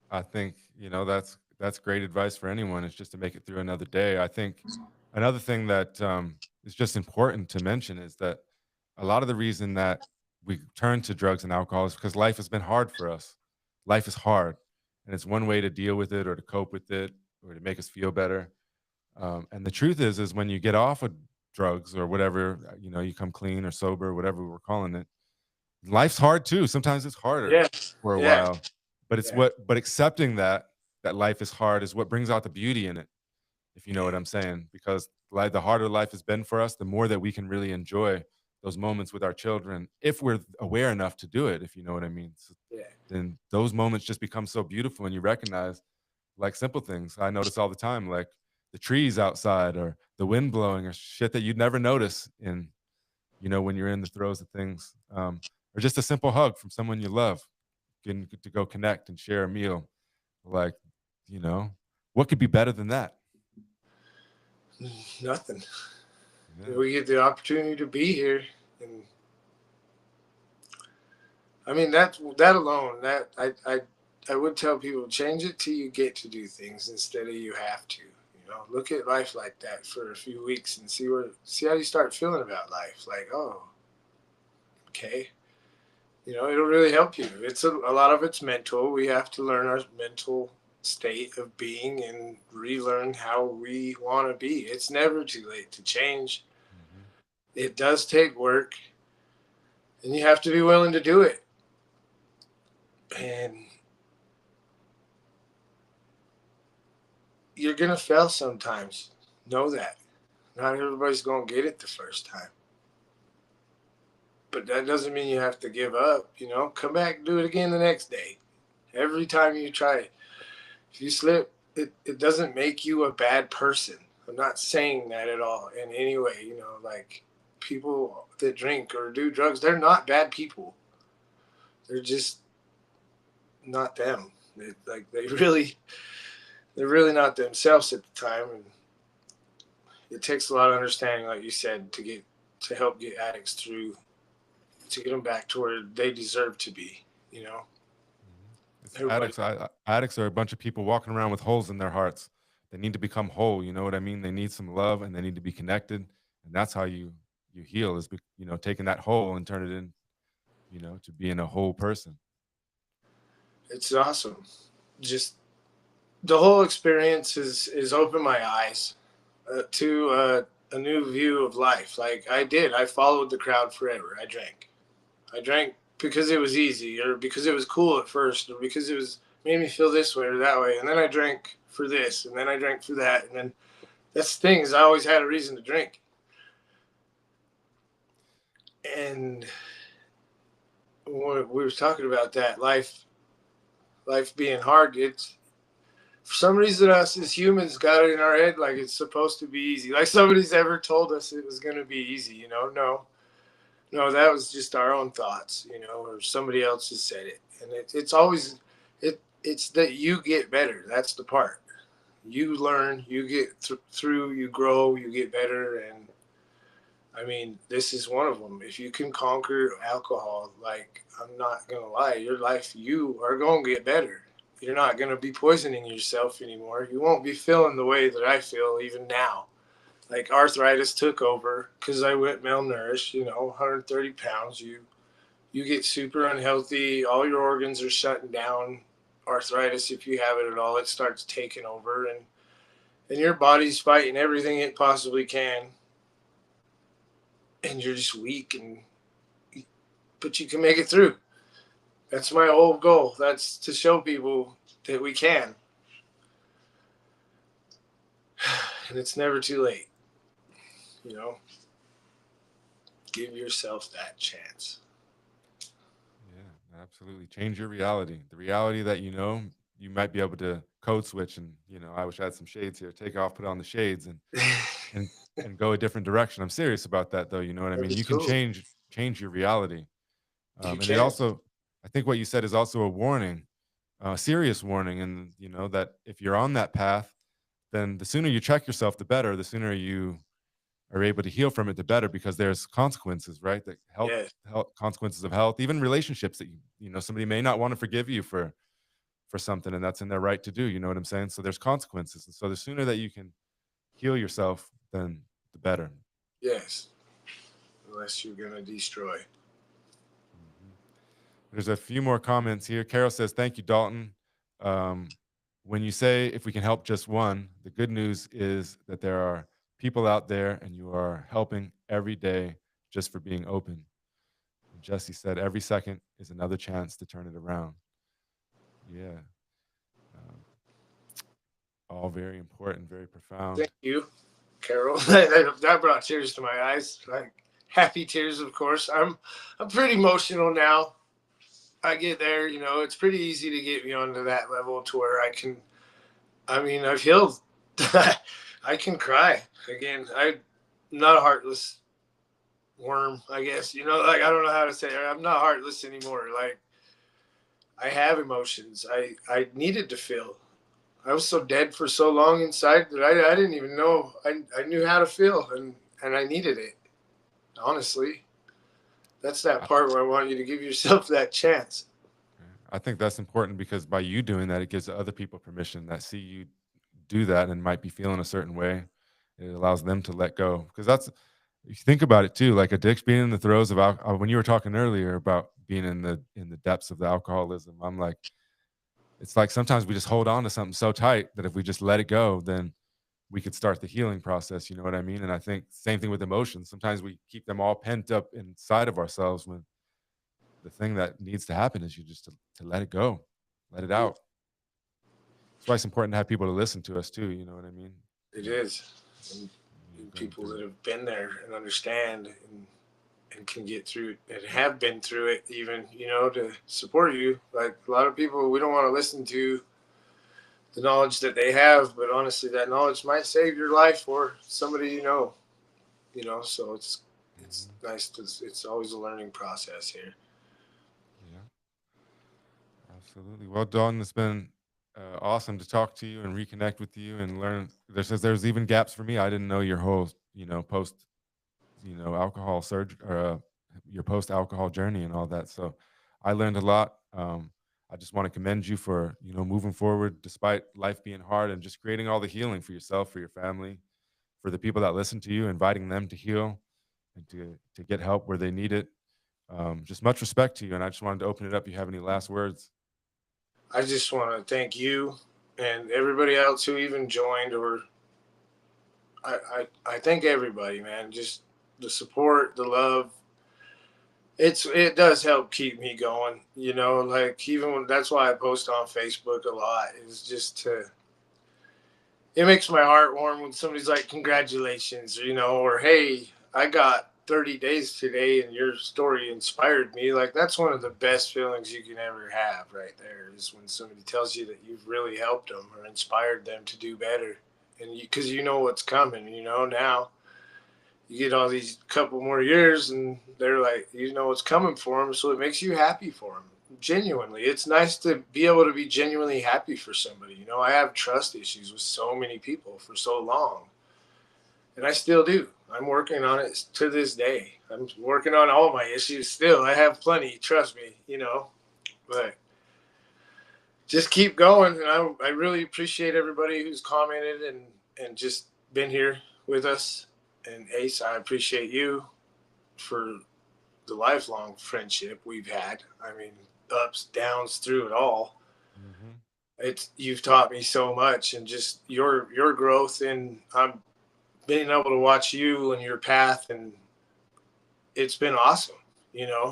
I think, you know, that's great advice for anyone. It's just to make it through another day. I think another thing that is just important to mention is that a lot of the reason that we turn to drugs and alcohol is because life has been hard for us. Life is hard, and it's one way to deal with it or to cope with it or to make us feel better. And the truth is when you get off of drugs or whatever, you know, you come clean or sober, whatever we're calling it, life's hard too. Sometimes it's harder Yeah. for a Yeah. while, but Yeah. but accepting that life is hard is what brings out the beauty in it, if you know what Yeah. I'm saying. Because like the harder life has been for us, the more that we can really enjoy those moments with our children, if we're aware enough to do it, if you know what I mean. So Yeah. then those moments just become so beautiful, and you recognize like simple things. I notice all the time, like the trees outside or the wind blowing or shit that you'd never notice in, you know, when you're in the throes of things, or just a simple hug from someone you love, getting to go connect and share a meal. Like, you know, what could be better than that? Nothing. Yeah. We get the opportunity to be here, and I mean that alone. That I would tell people change it till you get to do things instead of you have to. You know, look at life like that for a few weeks and see how you start feeling about life. Like, oh, okay, It'll really help you. It's a lot of it's mental. We have to learn our mental state of being and relearn how we want to be. It's never too late to change. Hmm. It does take work, and you have to be willing to do it. And you're going to fail sometimes. Know that. Not everybody's going to get it the first time. But that doesn't mean you have to give up. Come back and do it again the next day. Every time you try it. If you slip, it doesn't make you a bad person. I'm not saying that at all in any way. Like people that drink or do drugs, they're not bad people. They're just not them. They're really not themselves at the time, and it takes a lot of understanding, like you said, to help get addicts through, to get them back to where they deserve to be. It's Everybody. addicts are a bunch of people walking around with holes in their hearts. They need to become whole. You know what I mean? They need some love and they need to be connected. And that's how you heal is, taking that hole and turn it in, to being a whole person. It's awesome. Just the whole experience is opened my eyes to a new view of life. Like I followed the crowd forever. I drank because it was easy, or because it was cool at first, or because it was made me feel this way or that way, and then I drank for this, and then I drank for that, and then that's the thing, is I always had a reason to drink. And when we were talking about that life being hard, it's for some reason us as humans got it in our head like it's supposed to be easy. Like somebody's ever told us it was going to be easy. No, that was just our own thoughts, or somebody else has said it. And it's always it's that you get better. That's the part. You learn, you get through, you grow, you get better. And I mean, this is one of them. If you can conquer alcohol, like, I'm not gonna lie, your life, you are gonna get better. You're not gonna be poisoning yourself anymore. You won't be feeling the way that I feel even now. Like arthritis took over because I went malnourished. 130 pounds. You get super unhealthy. All your organs are shutting down. Arthritis, if you have it at all, it starts taking over, and your body's fighting everything it possibly can, and you're just weak. But you can make it through. That's my whole goal. That's to show people that we can, and it's never too late. You know, give yourself that chance. Yeah, absolutely. Change your reality. The reality that you might be able to code switch and, I wish I had some shades here, take off, put on the shades and and go a different direction. I'm serious about that though, you know what I mean? You can Absolutely. change your reality. You And it can. also, I think what you said is also a warning, a serious warning. And, that if you're on that path, then the sooner you check yourself, the better. The sooner you are able to heal from it, the better, because there's consequences, right? That Yes. health consequences of health, even relationships that somebody may not want to forgive you for something, and that's in their right to do. You know what I'm saying? So there's consequences, and so the sooner that you can heal yourself, then the better. Yes. Unless you're gonna destroy. Mhm. There's a few more comments here. Carol says, "Thank you, Dalton. Um, when you say if we can help just one, the good news is that there are people out there, and you are helping every day just for being open." And Jesse said, "Every second is another chance to turn it around." Yeah, um, all very important, very Thank profound. you, Carol. That brought tears to my eyes. Like happy tears, of course. I'm pretty emotional now. I get there. It's pretty easy to get me onto that level to where I can. I mean, I've healed. I can cry again. I'm not a heartless worm, I guess. Like I don't know how to say it. I'm not heartless anymore. Like I have emotions. I needed to feel. I was so dead for so long inside that I didn't even know I knew how to feel, and I needed it. Honestly, that's that I, part where I want you to give yourself that chance. I think that's important because by you doing that, it gives other people permission that see you do that and might be feeling a certain way. It allows them to let go, because that's, if you think about it too, like addiction, being in the throes of when you were talking earlier about being in the depths of the alcoholism. I'm like, it's like sometimes we just hold on to something so tight that if we just let it go, then we could start the healing process. You know what I mean? And I think same thing with emotions. Sometimes we keep them all pent up inside of ourselves when the thing that needs to happen is you just to let it go, let it out. That's why it's important to have people to listen to us too. You know what I mean? It is. And people that it. have been there and understand and can get through it and have been through it, even, to support you. Like a lot of people, we don't want to listen to the knowledge that they have, but honestly, that knowledge might save your life or somebody so it's nice to, it's always a learning process here. Yeah, absolutely. Well, Dalton, it's been awesome to talk to you and reconnect with you and learn. There's even gaps for me. I didn't know your whole, post, alcohol surge or your post alcohol journey and all that. So I learned a lot. I just want to commend you for, moving forward despite life being hard and just creating all the healing for yourself, for your family, for the people that listen to you, inviting them to heal and to get help where they need it. Just much respect to you. And I just wanted to open it up. You have any last words? I just want to thank you and everybody else who even joined, or I thank everybody, man. Just the support, the love. It does help keep me going, like even when, that's why I post on Facebook a lot, is just it makes my heart warm when somebody's like, congratulations, or hey, I got 30 days today and your story inspired me. Like that's one of the best feelings you can ever have right there, is when somebody tells you that you've really helped them or inspired them to do better. And because you know what's coming, now you get all these couple more years and they're like, what's coming for them. So it makes you happy for them. Genuinely, it's nice to be able to be genuinely happy for somebody. I have trust issues with so many people for so long, and I still do. I'm working on it to this day. I'm working on all my issues still. I have plenty, trust me, but just keep going. And I really appreciate everybody who's commented and just been here with us. And Ace, I appreciate you for the lifelong friendship we've had. I mean, ups, downs, through it all. You've taught me so much, and just your growth, and I'm being able to watch you and your path, and it's been awesome.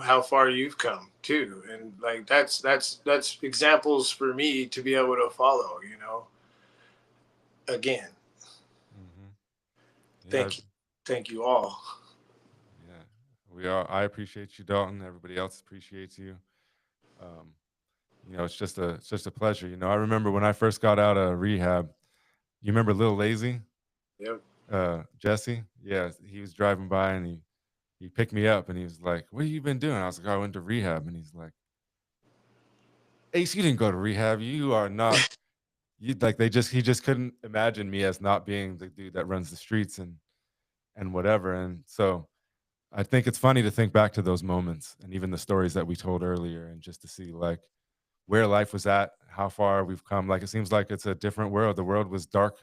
How far you've come too, and like that's examples for me to be able to follow. Again, Yeah, thank you all. yeah. I appreciate you, Dalton. Everybody else appreciates you. It's just a pleasure. I remember when I first got out of rehab. You remember Lil Lazy? Yep. Jesse? Yeah, he was driving by and he picked me up and he was like, "What have you been doing?" I was like, "Oh, I went to rehab." And he's like, "Ace, you didn't go to rehab. You are not." You like he just couldn't imagine me as not being the dude that runs the streets and whatever. And so I think it's funny to think back to those moments and even the stories that we told earlier, and just to see like where life was at, how far we've come. Like it seems like it's a different world. The world was dark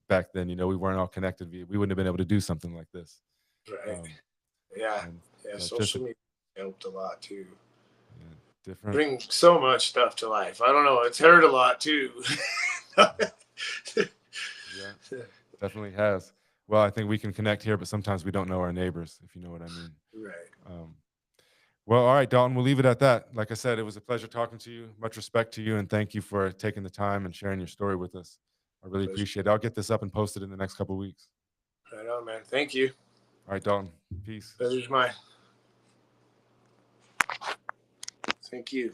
back then. We weren't all connected. We wouldn't have been able to do something like this. Right. Yeah. So Social media helped a lot too. Yeah, different. Bring so much stuff to life. I don't know. It's hurt a lot too. Yeah, definitely has. Well, I think we can connect here, but sometimes we don't know our neighbors, if you know what I mean. Right. Well, all right, Dalton, we'll leave it at that. Like I said, it was a pleasure talking to you. Much respect to you, and thank you for taking the time and sharing your story with us. I really appreciate it. I'll get this up and posted in the next couple of weeks. Right on, man. Thank you. All right, Dalton. Peace. Pleasure's mine. Thank you.